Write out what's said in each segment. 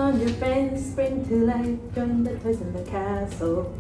on your friends, bring to life, join the toys in the castle.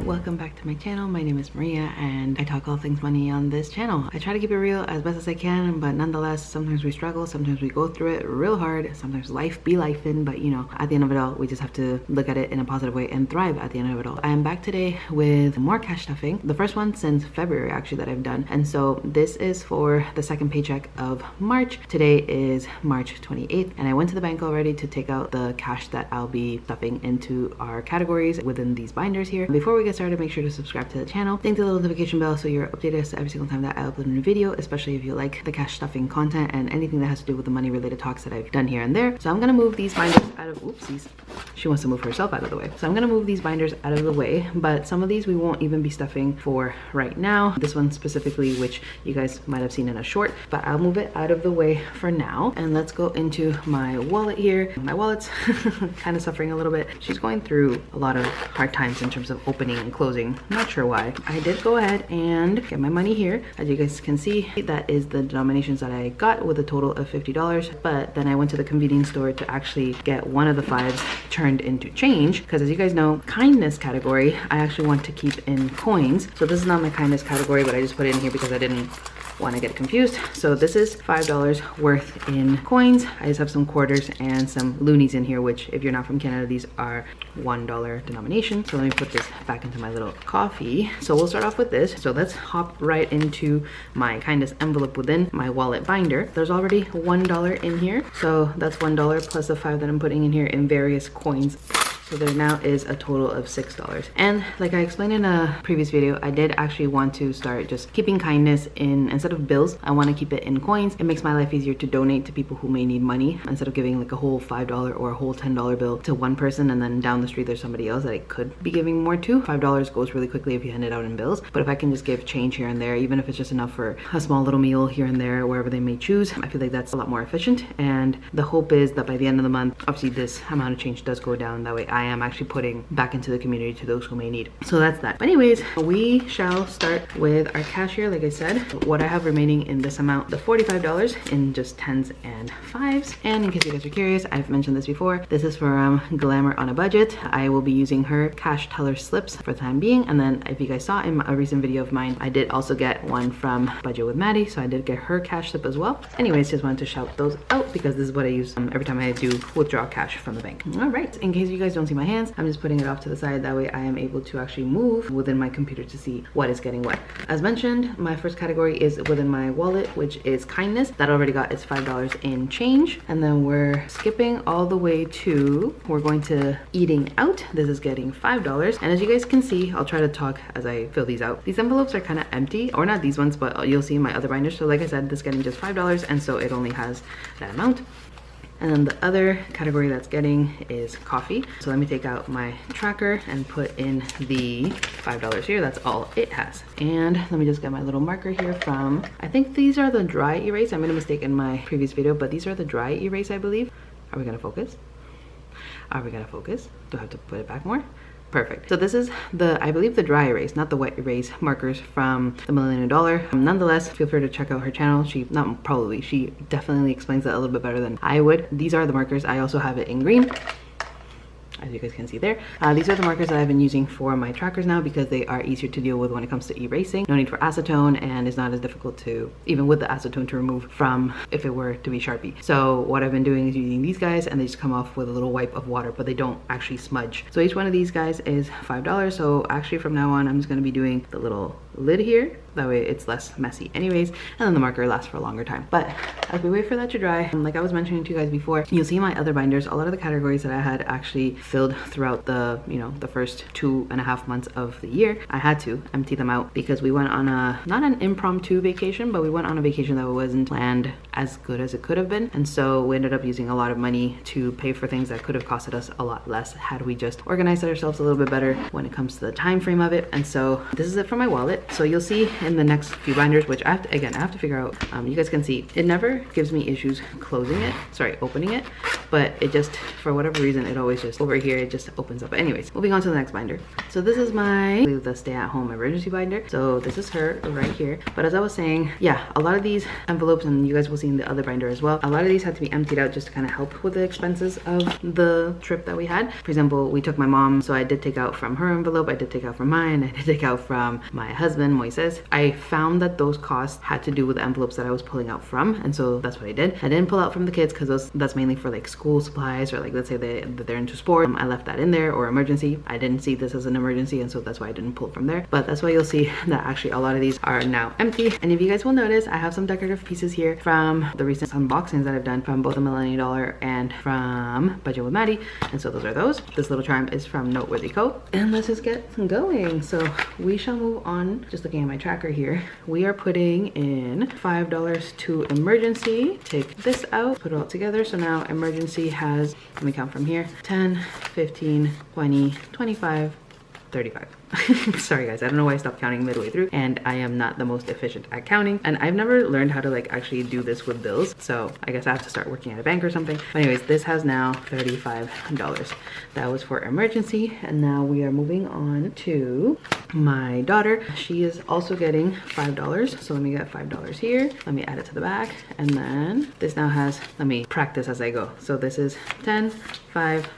Welcome back to my channel. My name is Maria and I talk all things money on this channel. I try to keep it real as best as I can, but nonetheless, sometimes we struggle, sometimes we go through it real hard, sometimes life be lifing, but you know, at the end of it all, we just have to look at it in a positive way and thrive at the end of it all. I am back today with more cash stuffing, the first one since February actually that I've done, and so this is for the second paycheck of March. Today is March 28th and I went to the bank already to take out the cash that I'll be stuffing into our categories within these binders here. Before we get started, make sure to subscribe to the channel, ding the little notification bell so you're updated as to every single time that I upload a new video, especially if you like the cash stuffing content and anything that has to do with the money related talks that I've done here and there. So I'm gonna move these binders out of, oopsies, she wants to move herself out of the way. So I'm gonna move these binders out of the way, but some of these we won't even be stuffing for right now. This one specifically, which you guys might have seen in a short, but I'll move it out of the way for now. And let's go into my wallet here. My wallet's kind of suffering a little bit. She's going through a lot of hard times in terms of opening and closing. I'm not sure why. I did go ahead and get my money here. As you guys can see, that is the denominations that I got with a total of $50, but then I went to the convenience store to actually get one of the fives turned into change, because as you guys know, kindness category I actually want to keep in coins. So this is not my kindness category, but I just put it in here because I didn't want to get confused. So this is $5 worth in coins. I just have some quarters and some loonies in here, which if you're not from Canada, these are $1 denomination. So let me put this back into my little coffee. So we'll start off with this. So let's hop right into my kindness envelope within my wallet binder. There's already $1 in here. So that's $1 plus the 5 that I'm putting in here in various coins. So there now is a total of $6. And like I explained in a previous video, I did actually want to start just keeping kindness in, instead of bills, I want to keep it in coins. It makes my life easier to donate to people who may need money, instead of giving like a whole $5 or a whole $10 bill to one person and then down the street there's somebody else that I could be giving more to. $5 goes really quickly if you hand it out in bills, but if I can just give change here and there, even if it's just enough for a small little meal here and there, wherever they may choose, I feel like that's a lot more efficient. And the hope is that by the end of the month, obviously this amount of change does go down. That way I am actually putting back into the community to those who may need. So that's that. But anyways, we shall start with our cash here. Like I said, what I have remaining in this amount, the $45 in just 10s and 5s. And in case you guys are curious, I've mentioned this before, this is from Glamour on a Budget. I will be using her cash teller slips for the time being. And then if you guys saw in a recent video of mine, I did also get one from Budget with Maddie. So I did get her cash slip as well. Anyways, just wanted to shout those out because this is what I use every time I do withdraw cash from the bank. All right, in case you guys don't see my hands, I'm just putting it off to the side. That way I am able to actually move within my computer to see what is getting what. As mentioned, my first category is within my wallet, which is kindness. That already got its $5 in change. And then we're skipping all the way to, we're going to eating out. This is getting $5. And as you guys can see, I'll try to talk as I fill these out. These envelopes are kind of empty, or not these ones, but you'll see in my other binders. So like I said, this is getting just $5, and so it only has that amount. And then the other category that's getting is coffee. So let me take out my tracker and put in the $5 here. That's all it has. And let me just get my little marker here from, I think these are the dry erase. I made a mistake in my previous video, but these are the dry erase, I believe. Are we gonna focus? Are we gonna focus? Do I have to put it back more? Perfect. So this is the, I believe, the dry erase, not the wet erase markers from the Millennium Dollar. Nonetheless, feel free to check out her channel. She definitely explains that a little bit better than I would. These are the markers. I also have it in green, as you guys can see there. These are the markers that I've been using for my trackers now because they are easier to deal with when it comes to erasing. No need for acetone, and it's not as difficult to, even with the acetone, to remove from if it were to be Sharpie. So what I've been doing is using these guys, and they just come off with a little wipe of water, but they don't actually smudge. So each one of these guys is $5. So actually from now on, I'm just gonna be doing the little lid here. That way it's less messy anyways, and then the marker lasts for a longer time. But as we wait for that to dry, like I was mentioning to you guys before, you'll see my other binders, a lot of the categories that I had actually filled throughout the, you know, the first 2.5 months of the year. I had to empty them out because we went on a, not an impromptu vacation, but we went on a vacation that wasn't planned as good as it could have been. And so we ended up using a lot of money to pay for things that could have costed us a lot less had we just organized ourselves a little bit better when it comes to the time frame of it. And so this is it for my wallet. So you'll see in the next few binders, which I have to, again, I have to figure out, you guys can see it never gives me issues closing it, sorry, opening it, but it just, for whatever reason, it always just over here, it just opens up. But anyways, moving on to the next binder. So this is the stay at home emergency binder. So this is her right here. But as I was saying, yeah, a lot of these envelopes, and you guys will see in the other binder as well, a lot of these had to be emptied out just to kind of help with the expenses of the trip that we had. For example, we took my mom, so I did take out from her envelope, I did take out from mine, I did take out from my husband, Moises. I found that those costs had to do with the envelopes that I was pulling out from, and so that's what I did. I didn't pull out from the kids because that's mainly for like school supplies, or like let's say they're into sport. I left that in there, or emergency. I didn't see this as an emergency, and so that's why I didn't pull from there. But that's why you'll see that actually a lot of these are now empty. And if you guys will notice, I have some decorative pieces here from the recent unboxings that I've done from both the Millennial Dollar and from Budget with Maddie, and so those are those. This little charm is from Noteworthy Co. And let's just get going. So we shall move on. Just looking at my tracker here, we are putting in $5 to emergency. Take this out, put it all together. So now emergency has, let me count from here, 10, 15, 20, 25, 35. Sorry guys, I don't know why I stopped counting midway through, and I am not the most efficient at counting, and I've never learned how to like actually do this with bills, so I guess I have to start working at a bank or something. But anyways, this has now $35. That was for emergency, and now we are moving on to my daughter. She is also getting $5, so let me get $5 here. Let me add it to the back, and then this now has, let me practice as I go. So this is 10, 5,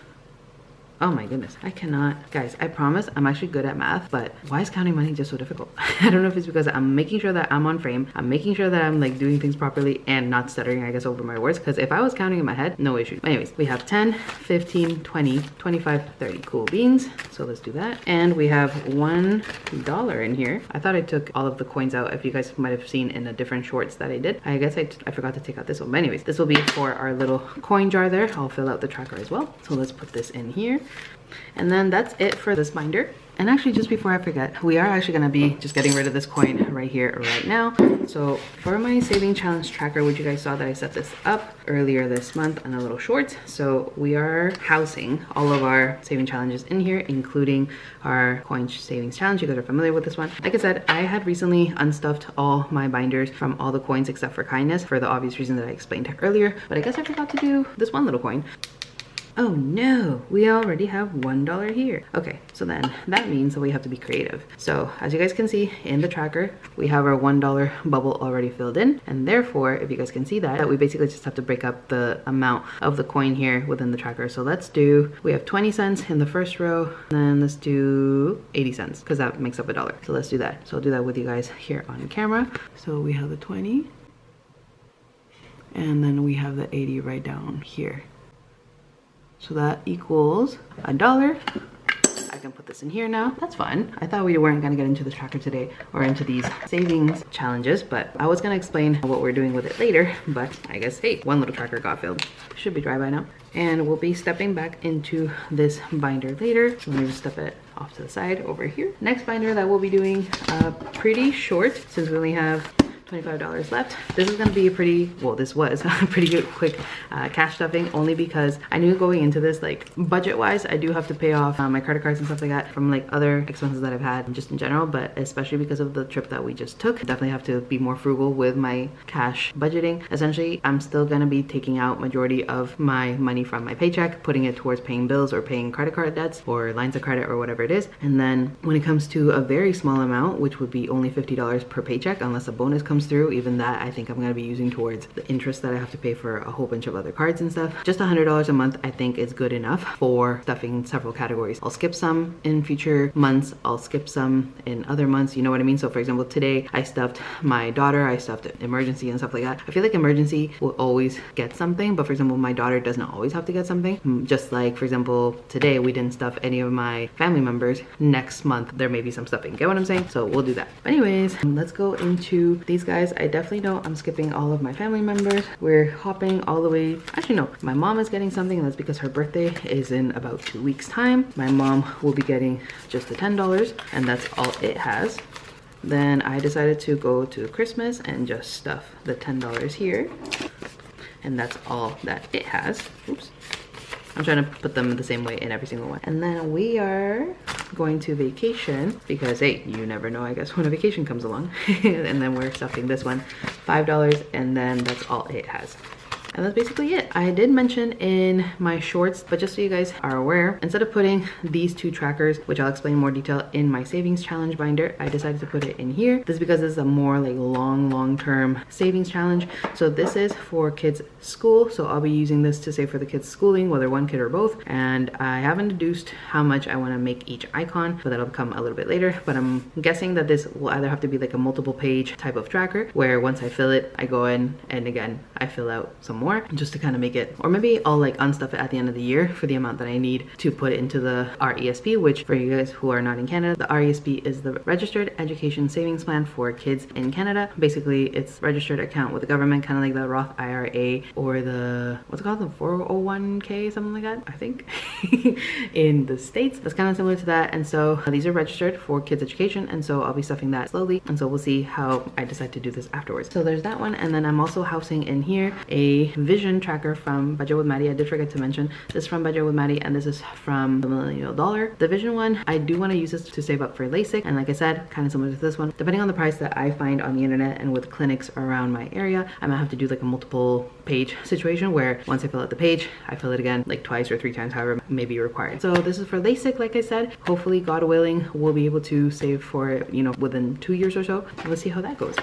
oh my goodness, I cannot. Guys, I promise I'm actually good at math, but why is counting money just so difficult? I don't know if it's because I'm making sure that I'm on frame, I'm making sure that I'm like doing things properly and not stuttering, I guess, over my words, because if I was counting in my head, no issue. Anyways, we have 10, 15, 20, 25, 30. Cool beans. So let's do that. And we have $1 in here. I thought I took all of the coins out. If you guys might have seen in the different shorts that I did, I guess I forgot to take out this one. But anyways, this will be for our little coin jar there. I'll fill out the tracker as well. So let's put this in here. And then that's it for this binder. And actually, just before I forget, we are actually gonna be just getting rid of this coin right here, right now. So for my saving challenge tracker, which you guys saw that I set this up earlier this month on a little short. So we are housing all of our saving challenges in here, including our coin savings challenge. You guys are familiar with this one. Like I said, I had recently unstuffed all my binders from all the coins except for kindness, for the obvious reason that I explained earlier. But I guess I forgot to do this one little coin. Oh no, we already have $1 here. Okay, so then that means that we have to be creative. So as you guys can see in the tracker, we have our $1 bubble already filled in. And therefore, if you guys can see that, we basically just have to break up the amount of the coin here within the tracker. So let's do, we have 20 cents in the first row, and then let's do 80 cents because that makes up $1. So let's do that. So I'll do that with you guys here on camera. So we have the 20, and then we have the 80 right down here. So that equals $1. I can put this in here now. That's fun. I thought we weren't gonna get into this tracker today or into these savings challenges, but I was gonna explain what we're doing with it later, but I guess, hey, one little tracker got filled. Should be dry by now. And we'll be stepping back into this binder later. So let me just step it off to the side over here. Next binder that we'll be doing pretty short, since we only have $25 left. This is gonna be a pretty, well, this was a pretty good quick cash stuffing, only because I knew going into this, like budget wise, I do have to pay off my credit cards and stuff like that from like other expenses that I've had just in general, but especially because of the trip that we just took, definitely have to be more frugal with my cash budgeting. Essentially, I'm still gonna be taking out majority of my money from my paycheck, putting it towards paying bills or paying credit card debts or lines of credit or whatever it is. And then when it comes to a very small amount, which would be only $50 per paycheck, unless a bonus comes comes through, even that I think I'm going to be using towards the interest that I have to pay for a whole bunch of other cards and stuff. Just $100 a month I think is good enough for stuffing several categories. I'll skip some in future months, I'll skip some in other months, you know what I mean? So for example, today I stuffed my daughter, I stuffed emergency and stuff like that. I feel like emergency will always get something, but for example, my daughter doesn't always have to get something. Just like, for example, today we didn't stuff any of my family members. Next month there may be some stuffing, get what I'm saying? So we'll do that. But anyways, let's go into these guys. I definitely know I'm skipping all of my family members. We're hopping all the way. Actually no, my mom is getting something, and that's because her birthday is in about 2 weeks time. My mom will be getting just the $10, and that's all it has. Then I decided to go to Christmas and just stuff the $10 here, and that's all that it has. Oops, I'm trying to put them the same way in every single one. And then we are going to vacation because hey, you never know, I guess, when a vacation comes along. And then we're stuffing this one $5, and then that's all it has. And that's basically it. I did mention in my shorts, but just so you guys are aware, instead of putting these two trackers, which I'll explain in more detail in my savings challenge binder, I decided to put it in here. This is because this is a more like long-term savings challenge. So this is for kids' school. So I'll be using this to save for the kids' schooling, whether one kid or both. And I haven't deduced how much I want to make each icon, but that'll come a little bit later. But I'm guessing that this will either have to be like a multiple page type of tracker, where once I fill it, I go in and again, I fill out some more just to kind of make it, or maybe I'll like unstuff it at the end of the year for the amount that I need to put it into the RESP, which for you guys who are not in Canada, the RESP is the Registered Education Savings Plan for kids in Canada. Basically, it's registered account with the government, kind of like the Roth IRA or the, what's it called, the 401k, something like that, I think, in the States. That's kind of similar to that. And so these are registered for kids education, and so I'll be stuffing that slowly, and so we'll see how I decide to do this afterwards. So there's that one, and then I'm also housing in here a vision tracker from Budget with Maddie. I did forget to mention this is from Budget with Maddie, and this is from the Millennial Dollar. The vision one, I do want to use this to save up for LASIK, and like I said, kind of similar to this one, depending on the price that I find on the internet and with clinics around my area, I might have to do like a multiple page situation where once I fill out the page, I fill it again like twice or 3 times, however may be required. So this is for LASIK, like I said. Hopefully, God willing, we'll be able to save for it, you know, within 2 years or so. Let's see how that goes.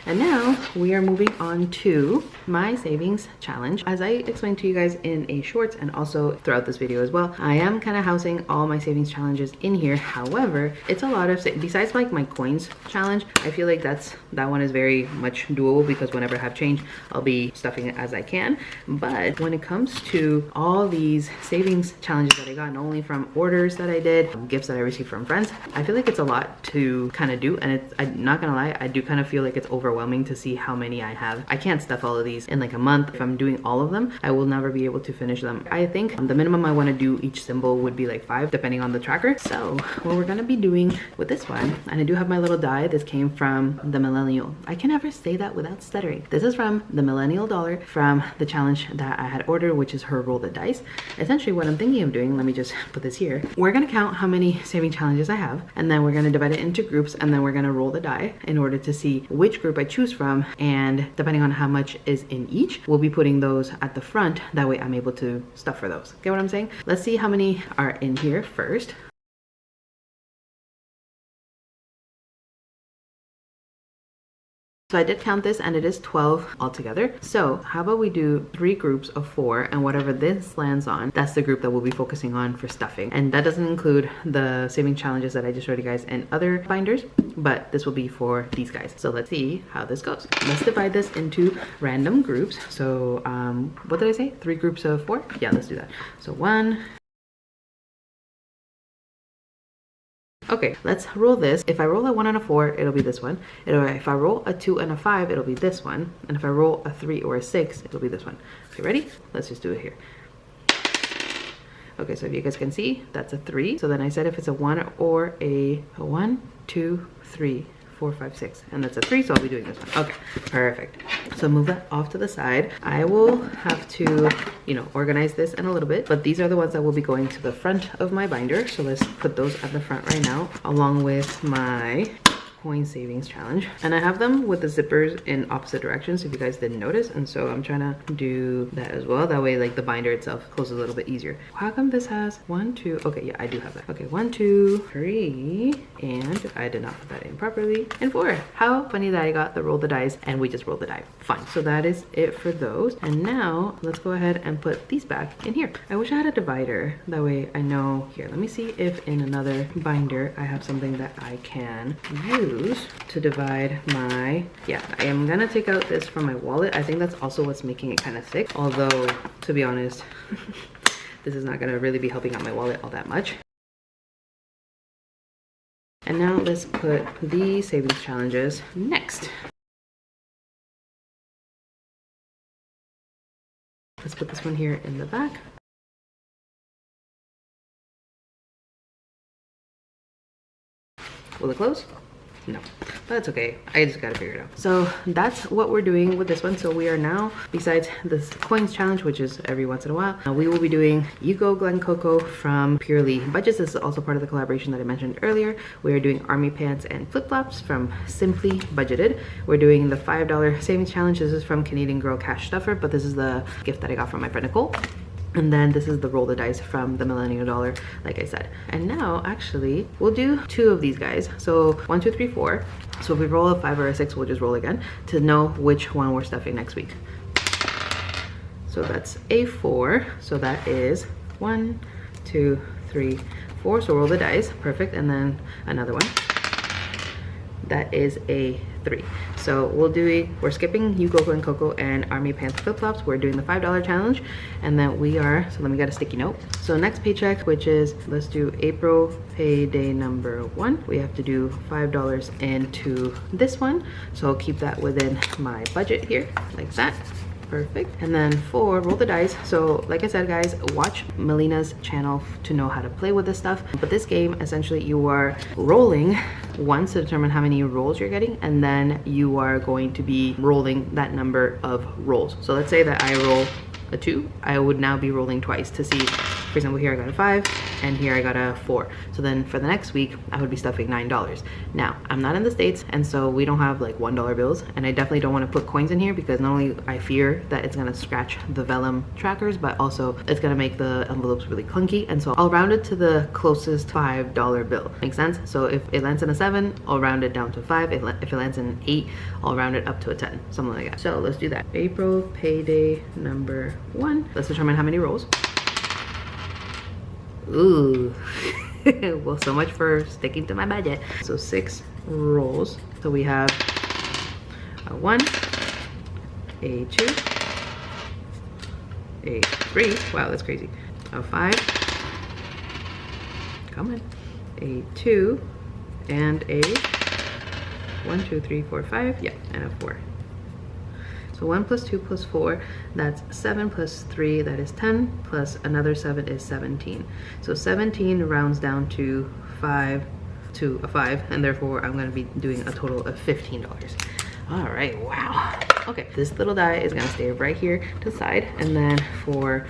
And now we are moving on to my savings challenge. As I explained to you guys in a shorts and also throughout this video as well, I am kind of housing all my savings challenges in here. However, it's a lot of, besides like my coins challenge, I feel like that one is very much doable because whenever I have change, I'll be stuffing it as I can. But when it comes to all these savings challenges that I got, not only from orders that I did, gifts that I received from friends, I feel like it's a lot to kind of do. And I'm not gonna lie, I do kind of feel like it's overwhelming to see how many I have. I can't stuff all of these in like a month. If I'm doing all of them, I will never be able to finish them. I think the minimum I want to do each symbol would be like 5, depending on the tracker. So what we're gonna be doing with this one, and I do have my little die. This came from the Millennial. I can never say that without stuttering. This is from the Millennial Dollar, from the challenge that I had ordered, which is her roll the dice. Essentially what I'm thinking of doing, let me just put this here. We're gonna count how many saving challenges I have, and then we're gonna divide it into groups, and then we're gonna roll the die in order to see which group I choose from, and depending on how much is in each, we'll be putting those at the front. That way I'm able to stuff for those. Get what I'm saying? Let's see how many are in here first. So I did count this, and it is 12 altogether. So how about we do 3 groups of 4, and whatever this lands on, that's the group that we'll be focusing on for stuffing. And that doesn't include the saving challenges that I just showed you guys in other binders, but this will be for these guys. So let's see how this goes. Let's divide this into random groups. So what did I say? 3 groups of 4? Yeah, let's do that. So 1. Okay, let's roll this. If I roll a 1 and a 4, it'll be this one. If I roll a 2 and a 5, it'll be this one. And if I roll a 3 or a 6, it'll be this one. Okay, ready? Let's just do it here. Okay, so if you guys can see, that's a 3. So then I said if it's a 1 or a 1, 2, 3, 4, 5, 6, and that's a 3, so I'll be doing this one. Okay, perfect. So move that off to the side. I will have to, you know, organize this in a little bit, but these are the ones that will be going to the front of my binder. So let's put those at the front right now, along with my coin savings challenge, and I have them with the zippers in opposite directions if you guys didn't notice, and so I'm trying to do that as well. That way like the binder itself closes a little bit easier. How come this has 1, 2, okay, yeah, I do have that. Okay, 1, 2, 3, and I did not put that in properly, and 4. How funny that I got the roll the dice and we just rolled the die. Fine, so that is it for those. And now let's go ahead and put these back in here. I wish I had a divider, that way I know. Here, let me see if in another binder I have something that I can use to divide my, yeah, I am gonna take out this from my wallet. I think that's also what's making it kind of thick, although to be honest this is not gonna really be helping out my wallet all that much. And now let's put the savings challenges next. Let's put this one here in the back. Will it close? No, but that's okay. I just gotta figure it out. So that's what we're doing with this one. So we are now, besides this coins challenge, which is every once in a while, we will be doing Yuko Glen Coco from Purely Budgets. This is also part of the collaboration that I mentioned earlier. We are doing army pants and flip-flops from Simply Budgeted. We're doing the $5 savings challenge. This is from Canadian Girl Cash Stuffer, but this is the gift that I got from my friend Nicole. And then this is the roll the dice from the Millennial Dollar, like I said. And now actually we'll do 2 of these guys. So 1, 2, 3, 4. So if we roll a 5 or a 6, we'll just roll again to know which one we're stuffing next week. So that's a 4. So that is 1, 2, 3, 4. So roll the dice, perfect. And then another one. That is a 3. So we're skipping Yuko and Coco and Army Pants flip-flops. We're doing the $5 challenge, and then we are, so let me get a sticky note. So next paycheck, which is, let's do April payday number 1. We have to do $5 into this one. So I'll keep that within my budget here, like that. Perfect. And then for roll the dice, so like I said guys, watch Melina's channel to know how to play with this stuff. But this game, essentially you are rolling once to determine how many rolls you're getting, and then you are going to be rolling that number of rolls. So let's say that I roll a 2, I would now be rolling twice to see, for example, here I got a 5 and here I got a 4. So then for the next week I would be stuffing $9. Now I'm not in the States, and so we don't have like $1 bills, and I definitely don't want to put coins in here because not only I fear that it's gonna scratch the vellum trackers, but also it's gonna make the envelopes really clunky. And so I'll round it to the closest $5 bill. Make sense? So if it lands in a 7, I'll round it down to 5. If it lands in an 8, I'll round it up to a 10, something like that. So let's do that. April payday number 1. Let's determine how many rolls. Ooh. Well, so much for sticking to my budget. So 6 rolls. So we have a 1, a 2, a 3. Wow, that's crazy. A 5. Come on. A 2 and a 1, 2, 3, 4, 5. Yeah, and a 4. So 1 plus 2 plus 4, that's 7 plus 3, that is 10, plus another 7 is 17. So 17 rounds down to a 5, and therefore I'm gonna be doing a total of $15. All right, wow. Okay, this little die is gonna stay right here to the side, and then for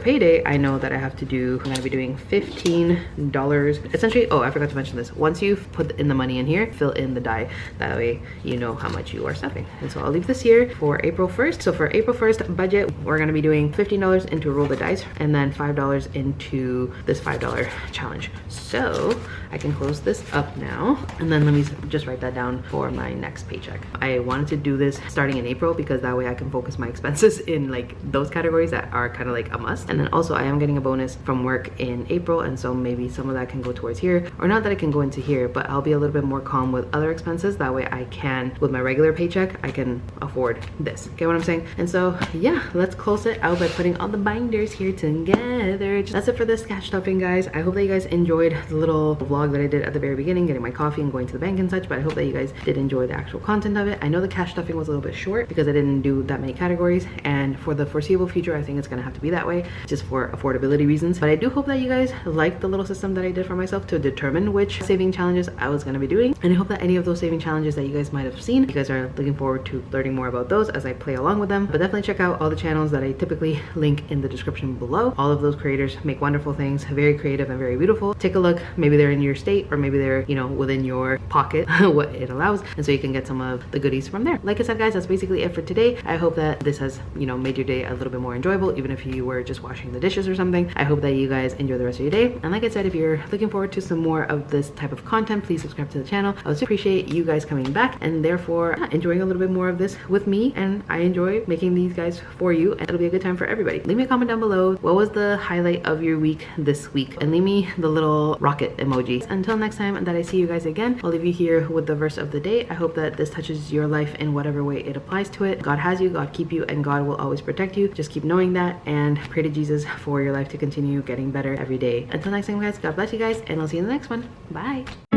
payday, I know that I have to do, I'm gonna be doing $15. Essentially, oh, I forgot to mention this. Once you've put in the money in here, fill in the die. That way you know how much you are stuffing. And so I'll leave this here for April 1st. So for April 1st budget, we're gonna be doing $15 into roll the dice, and then $5 into this $5 challenge. So I can close this up now, and then let me just write that down for my next paycheck. I wanted to do this starting in April because that way I can focus my expenses in like those categories that are kind of like a must. And then also I am getting a bonus from work in April, and so maybe some of that can go towards here, or not that it can go into here, but I'll be a little bit more calm with other expenses. That way I can, with my regular paycheck, I can afford this. Get what I'm saying? And so yeah, let's close it out by putting all the binders here together. That's it for this cash stuffing, guys. I hope that you guys enjoyed the little vlog that I did at the very beginning, getting my coffee and going to the bank and such, but I hope that you guys did enjoy the actual content of it. I know the cash stuffing was a little bit short, work because I didn't do that many categories, and for the foreseeable future I think it's gonna have to be that way just for affordability reasons. But I do hope that you guys like the little system that I did for myself to determine which saving challenges I was gonna be doing, and I hope that any of those saving challenges that you guys might have seen, you guys are looking forward to learning more about those as I play along with them. But definitely check out all the channels that I typically link in the description below. All of those creators make wonderful things, very creative and very beautiful. Take a look, maybe they're in your state or maybe they're, you know, within your pocket what it allows, and so you can get some of the goodies from there. Like I said, guys, that's basically it for today. I hope that this has, you know, made your day a little bit more enjoyable, even if you were just washing the dishes or something. I hope that you guys enjoy the rest of your day, and like I said, if you're looking forward to some more of this type of content, please subscribe to the channel. I would appreciate you guys coming back and therefore enjoying a little bit more of this with me, and I enjoy making these guys for you, and it'll be a good time for everybody. Leave me a comment down below, what was the highlight of your week this week, and leave me the little rocket emoji. Until next time that I see you guys again, I'll leave you here with the verse of the day. I hope that this touches your life in whatever way it applies to it. God has you, God keep you, and God will always protect you. Just keep knowing that, and pray to Jesus for your life to continue getting better every day. Until next time, guys, God bless you guys, and I'll see you in the next one. Bye.